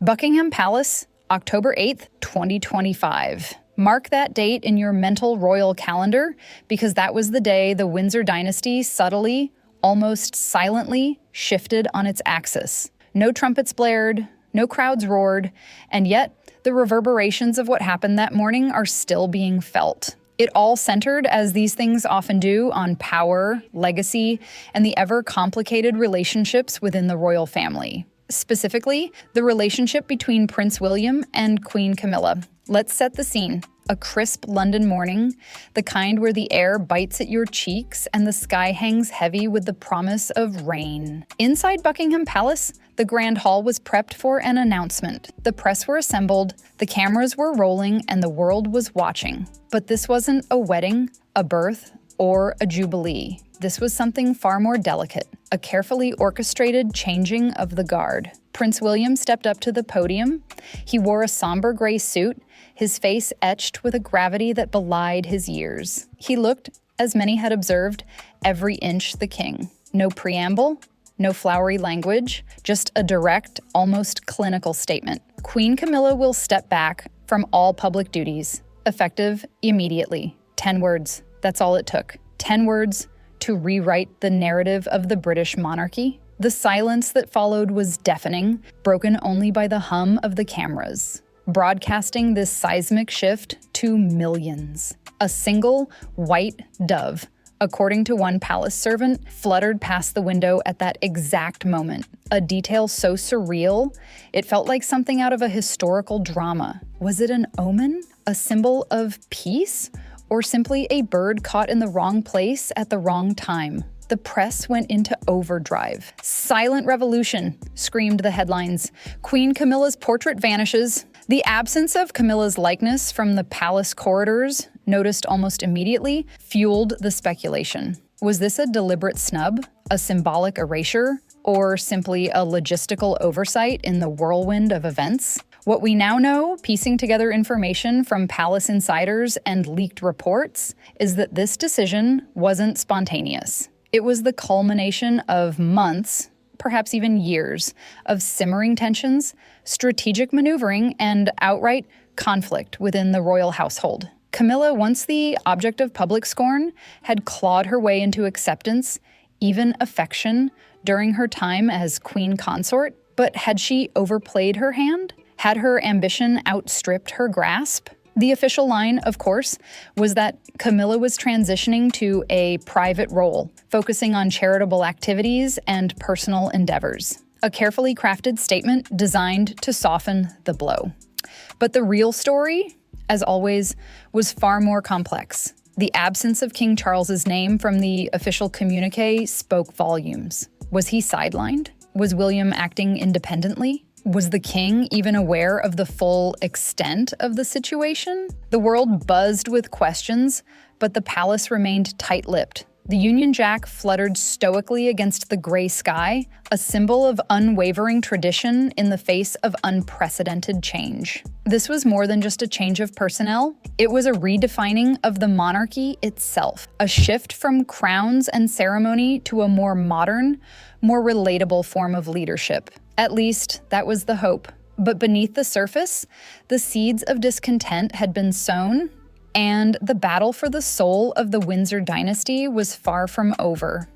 Buckingham Palace, October 8th, 2025. Mark that date in your mental royal calendar because that was the day the Windsor dynasty subtly, almost silently, shifted on its axis. No trumpets blared, no crowds roared, and yet the reverberations of what happened that morning are still being felt. It all centered, as these things often do, on power, legacy, and the ever-complicated relationships within the royal family. Specifically, the relationship between Prince William and Queen Camilla. Let's set the scene. A crisp London morning, the kind where the air bites at your cheeks and the sky hangs heavy with the promise of rain. Inside Buckingham Palace, the Grand Hall was prepped for an announcement. The press were assembled, the cameras were rolling, and the world was watching. But this wasn't a wedding, a birth, or a jubilee. This was something far more delicate, a carefully orchestrated changing of the guard. Prince William stepped up to the podium. He wore a somber gray suit, his face etched with a gravity that belied his years. He looked, as many had observed, every inch the king. No preamble, no flowery language, just a direct, almost clinical statement. Queen Camilla will step back from all public duties, effective immediately. 10 words, that's all it took. 10 words to rewrite the narrative of the British monarchy. The silence that followed was deafening, broken only by the hum of the cameras, broadcasting this seismic shift to millions. A single white dove, according to one palace servant, fluttered past the window at that exact moment, a detail so surreal, it felt like something out of a historical drama. Was it an omen? A symbol of peace? Or simply a bird caught in the wrong place at the wrong time? The press went into overdrive. "Silent revolution," screamed the headlines. "Queen Camilla's portrait vanishes." The absence of Camilla's likeness from the palace corridors, noticed almost immediately, fueled the speculation. Was this a deliberate snub, a symbolic erasure, or simply a logistical oversight in the whirlwind of events? What we now know, piecing together information from palace insiders and leaked reports, is that this decision wasn't spontaneous. It was the culmination of months, perhaps even years, of simmering tensions, strategic maneuvering, and outright conflict within the royal household. Camilla, once the object of public scorn, had clawed her way into acceptance, even affection, during her time as queen consort. But had she overplayed her hand? Had her ambition outstripped her grasp? The official line, of course, was that Camilla was transitioning to a private role, focusing on charitable activities and personal endeavors. A carefully crafted statement designed to soften the blow. But the real story, as always, was far more complex. The absence of King Charles's name from the official communique spoke volumes. Was he sidelined? Was William acting independently? Was the king even aware of the full extent of the situation? The world buzzed with questions, but the palace remained tight-lipped. The Union Jack fluttered stoically against the gray sky, a symbol of unwavering tradition in the face of unprecedented change. This was more than just a change of personnel. It was a redefining of the monarchy itself, a shift from crowns and ceremony to a more modern, more relatable form of leadership. At least, that was the hope. But beneath the surface, the seeds of discontent had been sown, and the battle for the soul of the Windsor dynasty was far from over.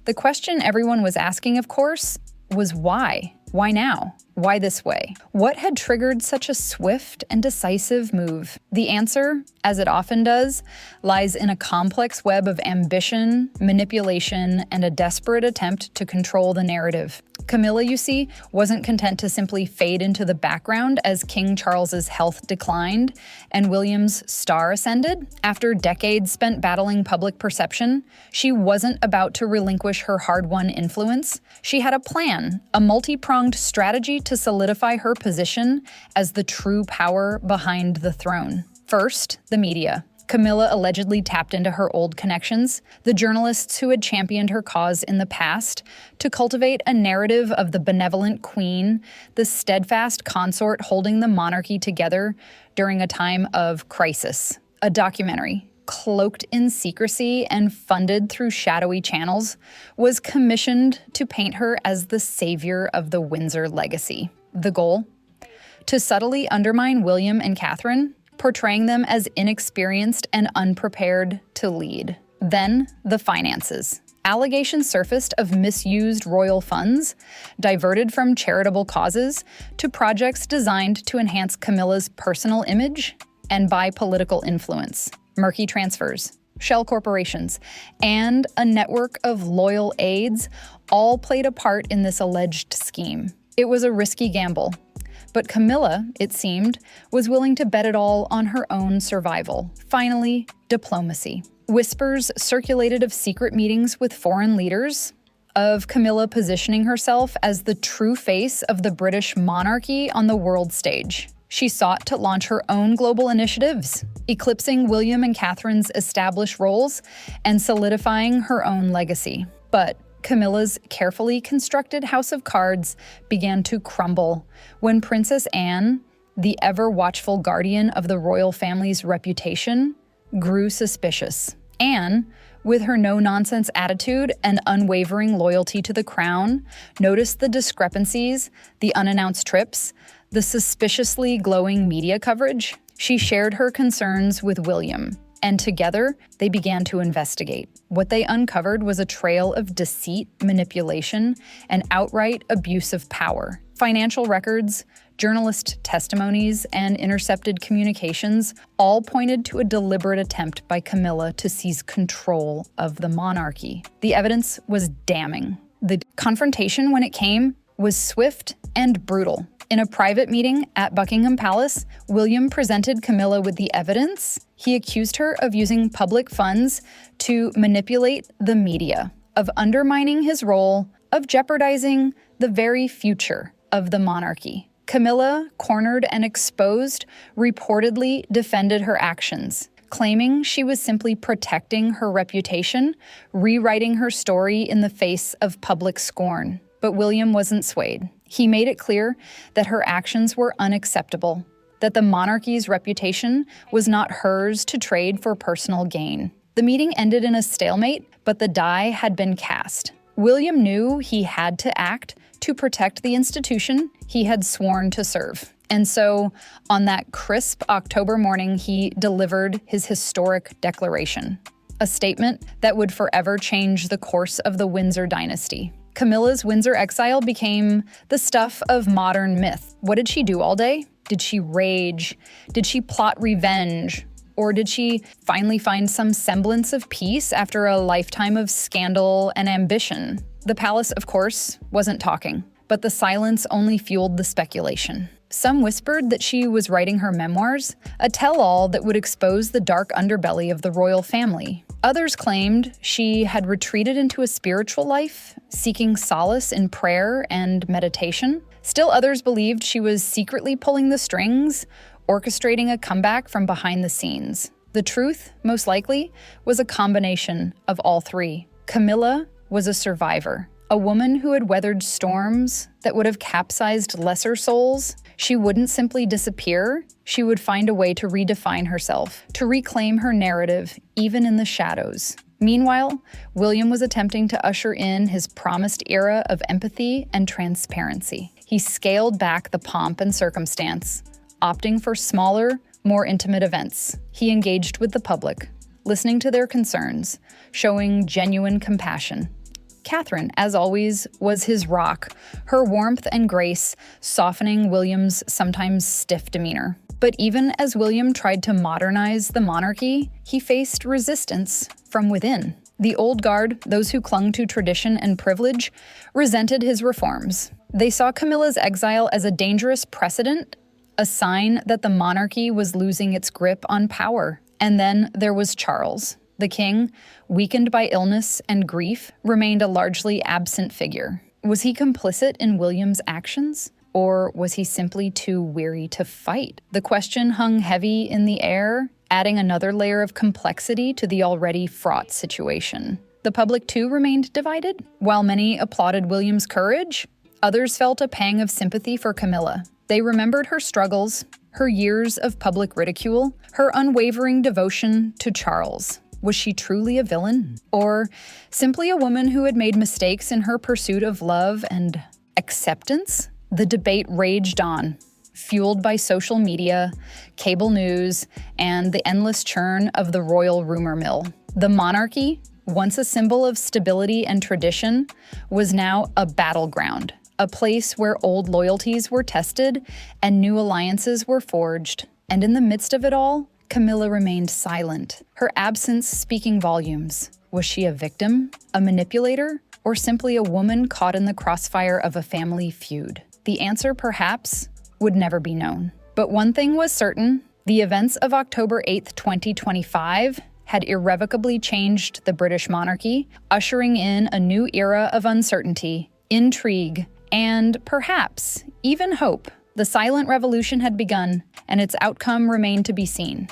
The question everyone was asking, of course, was why? Why now? Why this way? What had triggered such a swift and decisive move? The answer, as it often does, lies in a complex web of ambition, manipulation, and a desperate attempt to control the narrative. Camilla, you see, wasn't content to simply fade into the background as King Charles's health declined and William's star ascended. After decades spent battling public perception, she wasn't about to relinquish her hard-won influence. She had a plan, a multi-pronged strategy to solidify her position as the true power behind the throne. First, the media. Camilla allegedly tapped into her old connections, the journalists who had championed her cause in the past, to cultivate a narrative of the benevolent queen, the steadfast consort holding the monarchy together during a time of crisis. A documentary, cloaked in secrecy and funded through shadowy channels, was commissioned to paint her as the savior of the Windsor legacy. The goal? to subtly undermine William and Catherine, portraying them as inexperienced and unprepared to lead. Then, the finances. Allegations surfaced of misused royal funds, diverted from charitable causes to projects designed to enhance Camilla's personal image and buy political influence. Murky transfers, shell corporations, and a network of loyal aides all played a part in this alleged scheme. It was a risky gamble, but Camilla, it seemed, was willing to bet it all on her own survival. Finally, diplomacy. Whispers circulated of secret meetings with foreign leaders, of Camilla positioning herself as the true face of the British monarchy on the world stage. She sought to launch her own global initiatives, eclipsing William and Catherine's established roles and solidifying her own legacy. But Camilla's carefully constructed house of cards began to crumble when Princess Anne, the ever-watchful guardian of the royal family's reputation, grew suspicious. Anne, with her no-nonsense attitude and unwavering loyalty to the crown, noticed the discrepancies, the unannounced trips, the suspiciously glowing media coverage. She shared her concerns with William, and together they began to investigate. What they uncovered was a trail of deceit, manipulation, and outright abuse of power. Financial records, journalist testimonies, and intercepted communications all pointed to a deliberate attempt by Camilla to seize control of the monarchy. The evidence was damning. The confrontation, when it came, was swift and brutal. In a private meeting at Buckingham Palace, William presented Camilla with the evidence. He accused her of using public funds to manipulate the media, of undermining his role, of jeopardizing the very future of the monarchy. Camilla, cornered and exposed, reportedly defended her actions, claiming she was simply protecting her reputation, rewriting her story in the face of public scorn. But William wasn't swayed. He made it clear that her actions were unacceptable, that the monarchy's reputation was not hers to trade for personal gain. The meeting ended in a stalemate, but the die had been cast. William knew he had to act to protect the institution he had sworn to serve. And so, on that crisp October morning, he delivered his historic declaration, a statement that would forever change the course of the Windsor dynasty. Camilla's Windsor exile became the stuff of modern myth. What did she do all day? Did she rage? Did she plot revenge? Or did she finally find some semblance of peace after a lifetime of scandal and ambition? The palace, of course, wasn't talking, but the silence only fueled the speculation. Some whispered that she was writing her memoirs, a tell-all that would expose the dark underbelly of the royal family. Others claimed she had retreated into a spiritual life, seeking solace in prayer and meditation. Still others believed she was secretly pulling the strings, orchestrating a comeback from behind the scenes. The truth, most likely, was a combination of all three. Camilla was a survivor, a woman who had weathered storms that would have capsized lesser souls. She wouldn't simply disappear. She would find a way to redefine herself, to reclaim her narrative, even in the shadows. Meanwhile, William was attempting to usher in his promised era of empathy and transparency. He scaled back the pomp and circumstance, opting for smaller, more intimate events. He engaged with the public, listening to their concerns, showing genuine compassion. Catherine, as always, was his rock, her warmth and grace softening William's sometimes stiff demeanor. But even as William tried to modernize the monarchy, he faced resistance from within. The old guard, those who clung to tradition and privilege, resented his reforms. They saw Camilla's exile as a dangerous precedent, a sign that the monarchy was losing its grip on power. And then there was Charles. The king, weakened by illness and grief, remained a largely absent figure. Was he complicit in William's actions? Or was he simply too weary to fight? The question hung heavy in the air, adding another layer of complexity to the already fraught situation. The public, too, remained divided. While many applauded William's courage, others felt a pang of sympathy for Camilla. They remembered her struggles, her years of public ridicule, her unwavering devotion to Charles. Was she truly a villain? Or simply a woman who had made mistakes in her pursuit of love and acceptance? The debate raged on, fueled by social media, cable news, and the endless churn of the royal rumor mill. The monarchy, once a symbol of stability and tradition, was now a battleground, a place where old loyalties were tested and new alliances were forged. And in the midst of it all, Camilla remained silent, her absence speaking volumes. Was she a victim, a manipulator, or simply a woman caught in the crossfire of a family feud? The answer, perhaps, would never be known. But one thing was certain: the events of October 8th, 2025 had irrevocably changed the British monarchy, ushering in a new era of uncertainty, intrigue, and perhaps even hope. The silent revolution had begun, and its outcome remained to be seen.